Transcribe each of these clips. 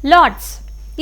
Lord's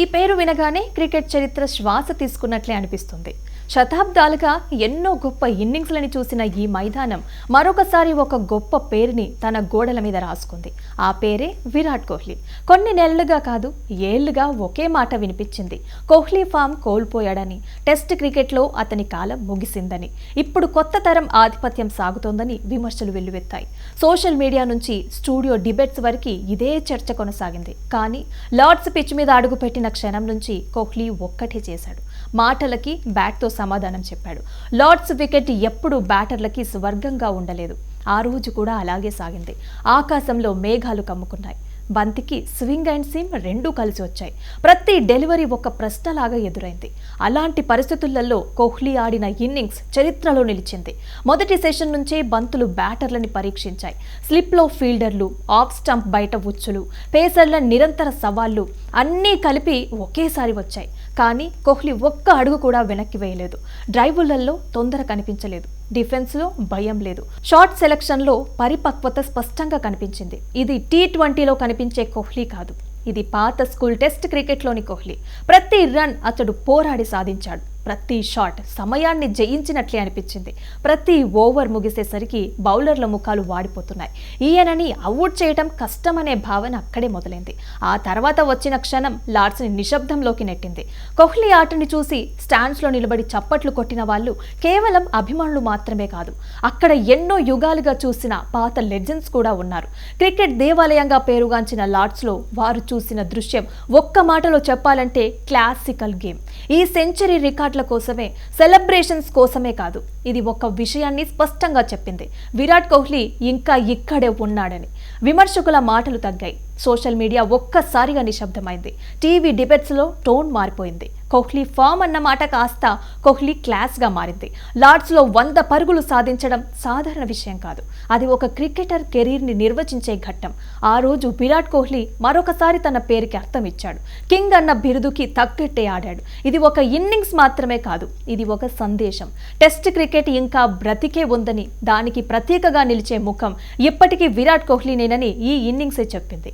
ఈ పేరు వినగానే క్రికెట్ చరిత్ర శ్వాస తీసుకున్నట్లే అనిపిస్తుంది. శతాబ్దాలుగా ఎన్నో గొప్ప ఇన్నింగ్స్లని చూసిన ఈ మైదానం మరొకసారి ఒక గొప్ప పేరుని తన గోడల మీద రాసుకుంది. ఆ పేరే విరాట్ కోహ్లీ. కొన్ని నెలలుగా కాదు, ఏళ్లుగా ఒకే మాట వినిపించింది. కోహ్లీ ఫామ్ కోల్పోయాడని, టెస్ట్ క్రికెట్లో అతని కాలం ముగిసిందని, ఇప్పుడు కొత్త తరం ఆధిపత్యం సాగుతోందని విమర్శలు వెల్లువెత్తాయి. సోషల్ మీడియా నుంచి స్టూడియో డిబేట్స్ వరకు ఇదే చర్చ కొనసాగింది. కానీ లార్డ్స్ పిచ్ మీద అడుగుపెట్టిన క్షణం నుంచి కోహ్లీ ఒక్కటే చేశాడు. మాటలకి బ్యాట్తో సమాధానం చెప్పాడు. లార్డ్స్ వికెట్ ఎప్పుడూ బ్యాటర్లకి స్వర్గంగా ఉండలేదు. ఆ రోజు కూడా అలాగే సాగింది. ఆకాశంలో మేఘాలు కమ్ముకున్నాయి. బంతికి స్వింగ్ అండ్ సిమ్ రెండూ కలిసి వచ్చాయి. ప్రతి డెలివరీ ఒక ప్రశ్నలాగా ఎదురైంది. అలాంటి పరిస్థితులలో కోహ్లీ ఆడిన ఇన్నింగ్స్ చరిత్రలో నిలిచింది. మొదటి సెషన్ నుంచే బంతులు బ్యాటర్లని పరీక్షించాయి. స్లిప్లో ఫీల్డర్లు, ఆఫ్ స్టంప్ బయట ఉచ్చులు, పేసర్ల నిరంతర సవాళ్లు అన్నీ కలిపి ఒకేసారి వచ్చాయి. కానీ కోహ్లీ ఒక్క అడుగు కూడా వెనక్కి వేయలేదు. డ్రైవులలో తొందర కనిపించలేదు. డిఫెన్స్లో భయం లేదు. షాట్ సెలక్షన్లో పరిపక్వత స్పష్టంగా కనిపించింది. ఇది T20లో కనిపించే కోహ్లీ కాదు. ఇది పాత స్కూల్ టెస్ట్ క్రికెట్లోని కోహ్లీ. ప్రతి రన్ అతడు పోరాడి సాధించాడు. ప్రతి షాట్ సమయాన్ని జయించినట్లే అనిపించింది. ప్రతి ఓవర్ ముగిసేసరికి బౌలర్ల ముఖాలు వాడిపోతున్నాయి. ఈయనని అవుట్ చేయడం కష్టమనే భావన అక్కడే మొదలైంది. ఆ తర్వాత వచ్చిన క్షణం లార్డ్స్ని నిశ్శబ్దంలోకి నెట్టింది. కోహ్లీ ఆటని చూసి స్టాండ్స్లో నిలబడి చప్పట్లు కొట్టిన వాళ్ళు కేవలం అభిమానులు మాత్రమే కాదు, అక్కడ ఎన్నో యుగాలుగా చూసిన పాత లెజెండ్స్ కూడా ఉన్నారు. క్రికెట్ దేవాలయంగా పేరుగాంచిన లార్డ్స్లో వారు చూసిన దృశ్యం ఒక్క మాటలో చెప్పాలంటే క్లాసికల్ గేమ్. ఈ సెంచరీ రికార్డుల కోసమే, సెలబ్రేషన్స్ కోసమే కాదు, ఇది ఒక విషయాన్ని స్పష్టంగా చెప్పింది: విరాట్ కోహ్లీ ఇంకా ఇక్కడే ఉన్నాడని. విమర్శకుల మాటలు తగ్గాయి. సోషల్ మీడియా ఒక్కసారిగా నిశ్శబ్దమైంది. టీవీ డిబేట్స్లో టోన్ మారిపోయింది. కోహ్లీ ఫామ్ అన్న మాట కాస్త కోహ్లీ క్లాస్గా మారింది. లార్డ్స్లో 100 పరుగులు సాధించడం సాధారణ విషయం కాదు. అది ఒక క్రికెటర్ కెరీర్ని నిర్వచించే ఘట్టం. ఆ రోజు విరాట్ కోహ్లీ మరొకసారి తన పేరుకి అర్థం ఇచ్చాడు. కింగ్ అన్న బిరుదుకి తగ్గట్టే ఆడాడు. ఇది ఒక ఇన్నింగ్స్ మాత్రమే కాదు, ఇది ఒక సందేశం. టెస్ట్ క్రికెట్ ఇంకా బ్రతికే ఉందని, దానికి ప్రతీకగా నిలిచే ముఖం ఇప్పటికీ విరాట్ కోహ్లీనేనని ఈ ఇన్నింగ్సే చెప్పింది.